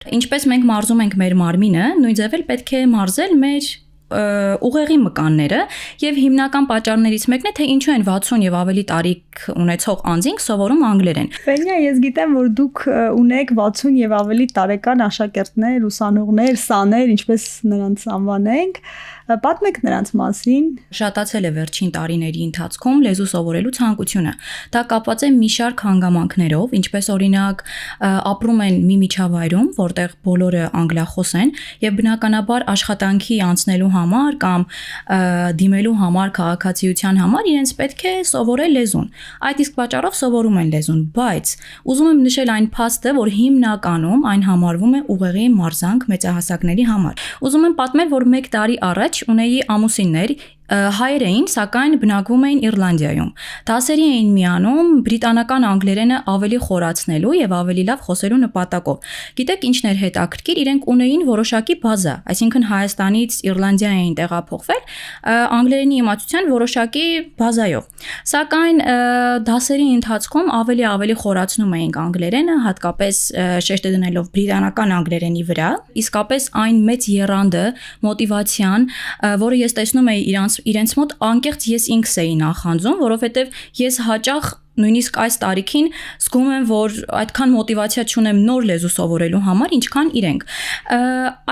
Ինչպես մենք մարզում ենք մեր մարմինը, նույն ձև էլ պետք է մարզել մեր ուղեղի մկանները եւ հիմնական պատճառներից մեկն է թե ինչու են 60 եւ ավելի տարիք ունեցող անձինք սովորում անգլերեն։ Ֆենիա, ես գիտեմ, որ դուք ունեք 60 եւ ավելի տարեկան աշակերտներ, ուսանողներ, սաներ, ինչպես նրանց անվանենք, պատմեք նրանց մասին։ Շատացել է վերջին տարիների ընթացքում լեզու սովորելու ցանկությունը։ Դա կապված է մի շարք հանգամանքներով, ինչպես օրինակ ապրում են մի միջավայրում, որտեղ բոլորը անգլախոս են եւ բնականաբար աշխատանքի անցնելու համար կամ դիմելու համար քաղաքացիության համար իրենց պետք է սովորել լեզուն։ Այդ իսկ պատճառով սովորում են լեզուն, բայց ուզում եմ նշել այն փաստը, որ հիմնականում այն համարվում է ուղեղի մարզանք մեծահասակների համար։ Ուզում եմ պատմել, որ 1 տարի առաջ ունեի ամուսիններ, հայեր էին, սակայն բնակվում էին Իռլանդիայում։ Դասերի էին միանում բրիտանական անգլերենը ավելի խորացնելու եւ ավելի լավ խոսելու նպատակով։ Գիտեք ինչն էր հետաքրքիր, իրենք ունեին որոշակի բազա, այսինքն Հայաստանից Իռլանդիա էին տեղափոխվել անգլերենի իմացության որոշակի բազայով։ Սակայն դասերի ընթացքում ավելի խորացնում էինք անգլերենը, հատկապես շեշտը դնելով բրիտանական անգլերենի վրա, իսկապես այն մեծ եռանդը, մոտիվացիան, որը ես տեսնում էի իրենց մոտ անկեղծ ես ինքս էի նախանձում, որովհետև ես հաճախ նույնիսկ այս տարիքին զգում եմ, որ այդքան մոտիվացիա չունեմ նոր լեզու սովորելու համար, ինչքան իրենք։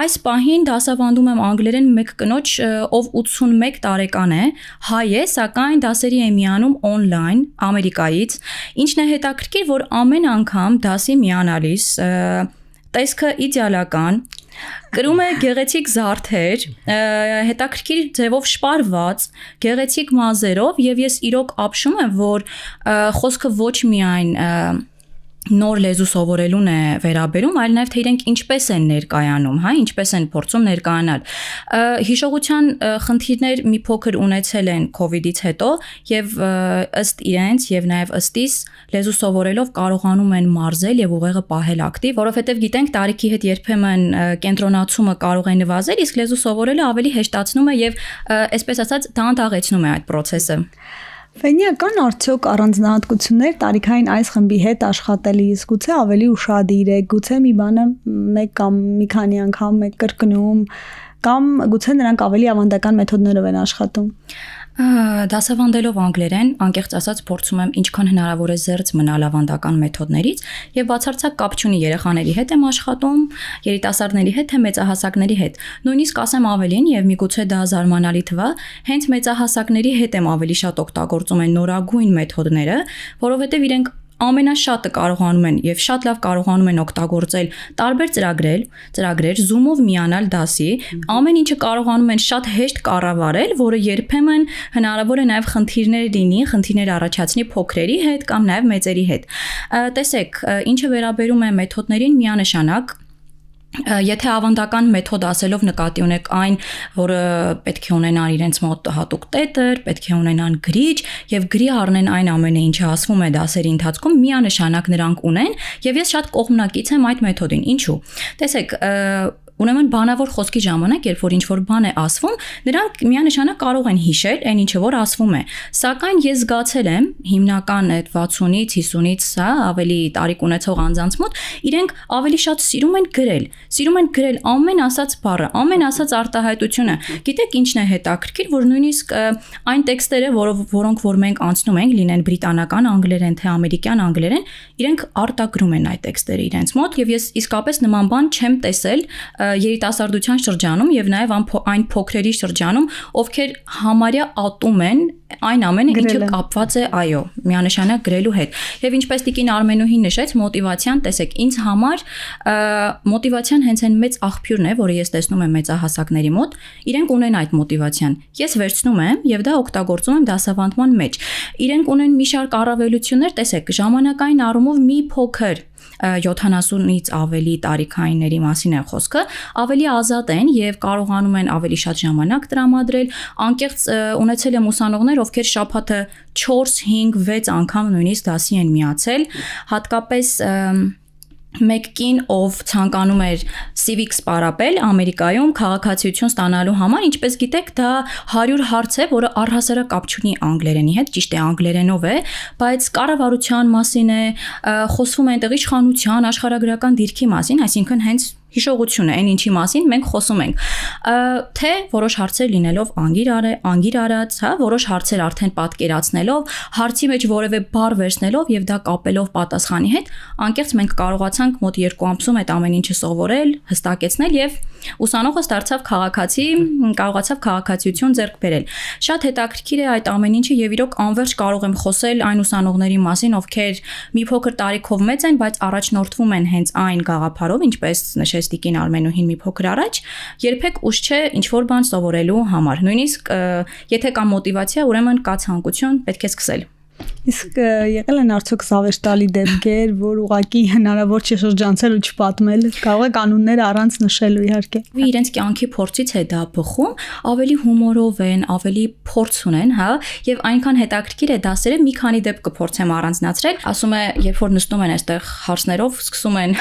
Այս պահին դասավանդում եմ անգլերեն մեկ կնոջ, ով 81 տարեկան է, հայ է, սակայն դասերի է միանում on-line Ամերիկայից, ինչն է հետաքրքիր, որ ամեն անգամ դասի միանալիս տեսքը իդեալական, կրում է գեղեցիկ զարդեր, հետաքրքիր ձևով շպարված, գեղեցիկ մազերով եւ ես իրոք ապշում եմ, որ խոսքը ոչ միայն նոր լեզու սովորելուն է վերաբերում, այլ նաև թե իրենք ինչպես են ներկայանում, հա, ինչպես են փորձում ներկայանալ։ Հիշողության խնդիրներ մի փոքր ունեցել են COVID-ից հետո եւ ըստ իրենց եւ նաև ըստիս լեզու սովորելով կարողանում են մարզել եւ ուղեղը պահել ակտիվ, որովհետեւ գիտենք տարիքի հետ երբեմն կենտրոնացումը կարող է նվազել, իսկ լեզու սովորելը ավելի հեշտացնում է եւ այսպես ասած դանդաղեցնում է այդ process-ը։ Ֆենիա, կան արդյոք առանձնահատկություններ տարիքային այս խմբի հետ աշխատելիս, գուցե ավելի ուշադիր եք, գուցե մի բանը մեկ կամ մի քանի անգամ եք կրկնում, կամ գուցե նրանք ավելի ավանդական մեթոդներով են աշխատում։ Դասավանդելով անգլերեն, անկեղծ ասած փորձում եմ ինչքան հնարավոր է զերծ մնալ ավանդական մեթոդներից եւ բացարձակ կապ չունի երեխաների հետ եմ աշխատում, երիտասարդների հետ թե մեծահասակների հետ։ Նույնիսկ ասեմ ավելին եւ միգուցե դա զարմանալի թվա, հենց մեծահասակների հետ եմ ավելի շատ օգտագործում են նորագույն մեթոդները, որովհետեւ իրենք ամենաշատը կարողանում են եւ շատ լավ կարողանում են օգտագործել տարբեր ծրագրեր, Zoom-ով միանալ դասի, ամեն ինչը կարողանում են շատ հեշտ կառավարել, որը երբեմն հնարավոր է նաեւ խնդիրներ առաջացնի փոքրերի հետ կամ նաեւ մեծերի հետ։ Տեսեք, ինչը վերաբերում է մեթոդներին միանշանակ Եթե ավանդական մեթոդ ասելով նկատի ունեք այն, որը պետք է ունենան իրենց մոտ հատուկ տետր, պետք է ունենան գրիչ եւ գրի առնեն այն ամենը, ինչը ասվում է դասերի ընթացքում, միանշանակ նրանք ունեն եւ ես շատ կողմնակից եմ այդ մեթոդին։ Ինչու՞։ Տեսեք, ուրեմն բանավոր խոսքի ժամանակ, երբ որ ինչ-որ բան է ասվում, նրանք միանշանակ կարող են հիշել այն ինչը որ ասվում է։ Սակայն ես զգացել եմ հիմնական այդ 60-ից 50-ից սա ավելի տարիք ունեցող անձանց մոտ, իրենք ավելի շատ սիրում են գրել ամեն ասած բառը, ամեն ասած արտահայտությունը։ Գիտեք ինչն է հետաքրքիր, որ նույնիսկ այն տեքստերը, որոնք որ մենք անցնում ենք, լինեն բրիտանական անգլերեն թե ամերիկյան անգլերեն, իրենք արտագրում են այդ տեքստերը իրենց մոտ եւ ես իսկապես նման բան չեմ տեսել երիտասարդության շրջանում եւ նաեւ այն փոքրերի շրջանում, ովքեր համարյա ատում են այն ամենը, ինչը կապված է, այո, միանշանակ գրելու հետ։ Եվ ինչպես տիկին Արմենուհին նշեց, մոտիվացիան, տեսեք, ինձ համար մոտիվացիան հենց այն մեծ աղբյուրն է, որը ես տեսնում եմ մեծահասակների մոտ, իրենք ունեն այդ մոտիվացիան։ Ես վերցնում եմ եւ դա օգտագործում եմ դասավանդման մեջ։ Իրենք ունեն մի շարք առավելություններ, տեսեք, ժամանակային առումով մի փոքր 70-ից ավելի տարիքայինների մասին է խոսքը, ավելի ազատ են եւ կարողանում են ավելի շատ ժամանակ տրամադրել, անկեղծ ունեցել եմ ուսանողներ, ովքեր շաբաթը 4, 5, 6 անգամ նույնիսկ դասի են միացել, հատկապես մեկ կին, ով ցանկանում էր civics պարապել Ամերիկայում քաղաքացիություն ստանալու համար, ինչպես գիտեք, դա 100 հարց է, որը առհասարակ կապ չունի անգլերենի հետ, ճիշտ է անգլերենով է, բայց կառավարության մասին է, խոսվում է այնտեղ իշխանության, աշխարհագրական դիրքի մասին, այսինքն հենց հիշողություն է այն ինչի մասին մենք խոսում ենք, թե որոշ հարցեր լինելով անգիր արած, հա, որոշ հարցեր արդեն պատկերացնելով, հարցի մեջ որևէ բառ վերցնելով եւ դա կապելով պատասխանի հետ, անկեղծ մենք կարողացանք մոտ 2 ամսում այդ ամեն ինչը սովորել, հստակեցնել եւ ուսանողը դարձավ քաղաքացի, կարողացավ քաղաքացիություն ձեռք բերել։ Շատ հետաքրքիր է այդ ամեն ինչը եւ իրոք անverջ կարող եմ խոսել այն ուսանողների մասին, ովքեր մի փոքր տարիքով մեծ են, բայց առաջնորդվում են հենց այն գաղափարով, ինչպես նշեց Տիկին Արմենուհին մի փոքր առաջ, երբեք ուշ չէ ինչ որ բան սովորելու համար։ Նույնիսկ եթե կա մոտիվացիա, ուրեմն կա ցանկություն, պետք է սկսել։ Իսկ եղել են արդյոք զավեշտալի դեպքեր, որ ուղղակի հնարավոր չէ շրջանցել ու չպատմել, կարող է կանոնները առանց նշելու իհարկե։ Իրենց կյանքի փորձից է դա բխում, ավելի հումորով են, ավելի փորձ ունեն, հա, եւ այնքան հետաքրքիր է դասերը, մի քանի դեպք կփորձեմ առանձնացրել, ասում է, երբ որ նստում են այստեղ հարցներով, սկսում են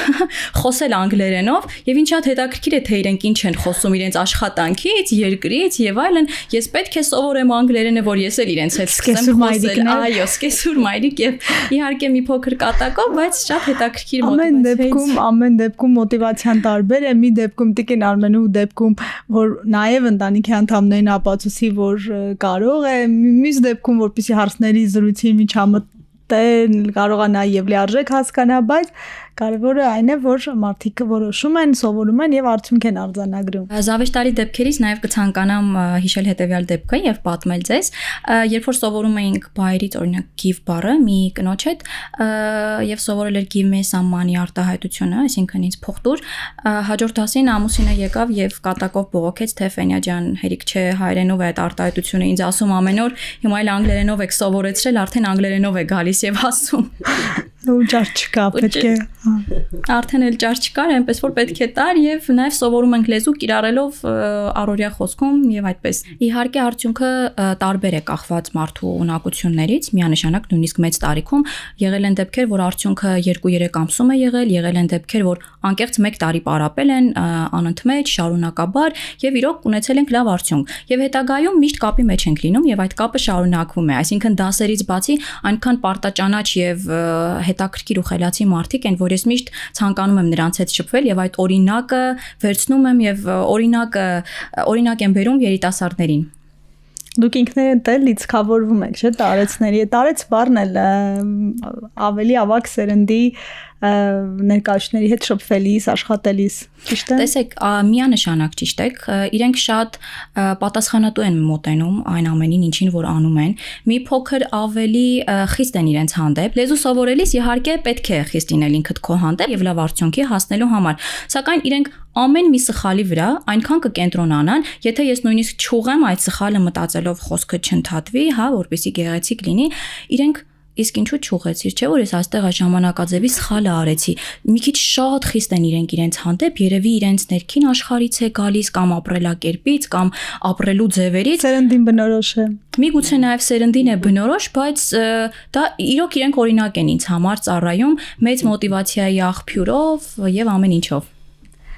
խոսել անգլերենով, եւ ինչ շատ հետաքրքիր է թե իրենք ինչ են խոսում իրենց աշխատանքից, երկրից եւ այլն, ես պետք է սովորեմ անգլերենը, որ ես էլ իրենց հետ սկսեմ խոսել, այո, սկեսուր մայրիկ եւ իհարկե մի փոքր կատակով, բայց շատ հետաքրքիր մոտիվացիա։ Ամեն դեպքում մոտիվացիան տարբեր է, մի դեպքում Տիկին Արմենու դեպքում, որ նաեւ ընտանիքի անդամներին ապացուցի, որ կարող է, մյուս դեպքում որպեսի հարցների զրույցի միջամտել, կարողա նաեւ լիարժեք հասկանա, բայց կարևորը այն է, որ մարդիկ որոշում են, սովորում են եւ արդյունք են արձանագրում։ Զավեշտալի դեպքերից նաեւ կցանկանամ հիշել հետեւյալ դեպքը եւ պատմել ձեզ, երբ որ սովորում էինք բայրից, օրինակ give բառը մի կնոջ հետ եւ սովորել էր give me some money արտահայտությունը, այսինքն ինձ փող տուր, հաջորդ դասին ամուսինը եկավ եւ կատակով բողոքեց, թե Ֆենյա ջան, հերիք չէ, հայերենով է այդ արտահայտությունը ինձ ասում ամեն օր, հիմա էլ անգլերենով եք սովորեցրել, արդեն անգլերենով է գալիս եւ ասում։ Ու ճար չկա, պետք է արդեն էլ ճար չկար, այնպես որ պետք է տար եւ նաեւ սովորում ենք լեզու կիրառելով առօրյա խոսքում եւ այդպես։ Իհարկե արդյունքը տարբեր է կախված մարդու ունակություններից, միանշանակ նույնիսկ մեծ տարիքում եղել են դեպքեր, որ արդյունքը 2-3 ամսում է եղել են դեպքեր, որ անկեղծ 1 տարի պարապել են անընդմեջ, շարունակաբար եւ իրոք ունեցել ենք լավ արդյունք։ Եվ հետագայում միշտ կապի մեջ ենք լինում եւ այդ կապը շարունակվում է, այսինքն դասերից բացի այնքան պարտաճանաչ եւ հետաքրքիր ու խելացի մարդիկ են, որ ես միշտ ցանկանում եմ նրանց հետ շփվել եւ այդ օրինակը վերցնում եմ եւ օրինակ եմ բերում երիտասարդներին։ Դուք ինքներդ էլ լիցքավորվում եք, չէ՞, տարեցների։ Տարեց բառն էլ ավելի ավագ սերնդի ներկայացների հետ շփվելիս, աշխատելիս, ճիշտ է։ Տեսեք, միանշանակ ճիշտ եք, իրենք շատ պատասխանատու են մոտենում այն ամենին, ինչին որ անում են։ Մի փոքր ավելի խիստ են իրենց հանդեպ։ Լեզու սովորելիս իհարկե պետք է խիստ լինել ինքդ քո հանդեպ եւ լավ արդյունքի հասնելու համար։ Սակայն իրենք ամեն մի սխալի վրա այնքան կկենտրոնանան, եթե ես նույնիսկ չուղեմ այդ սխալը մտածելով խոսքը չընդհատվի, հա, որպեսզի գեղեցիկ լինի, իրենք իսկ ինչու չուղեցիր, չէ՞ որ ես այստեղ այս ժամանակաձևի սխալը արեցի։ Մի քիչ շատ խիստ են իրենց հանդեպ, երևի իրենց ներքին աշխարհից է գալիս կամ ապրելակերպից կամ ապրելու ձևերից։ Սերնդին բնորոշ է։ Միգուցե նաև սերնդին է բնորոշ, բայց դա իրոք իրենք օրինակ են ինձ համար ծառայում մեծ մոտիվացիայի աղբյուրով եւ ամեն ինչով։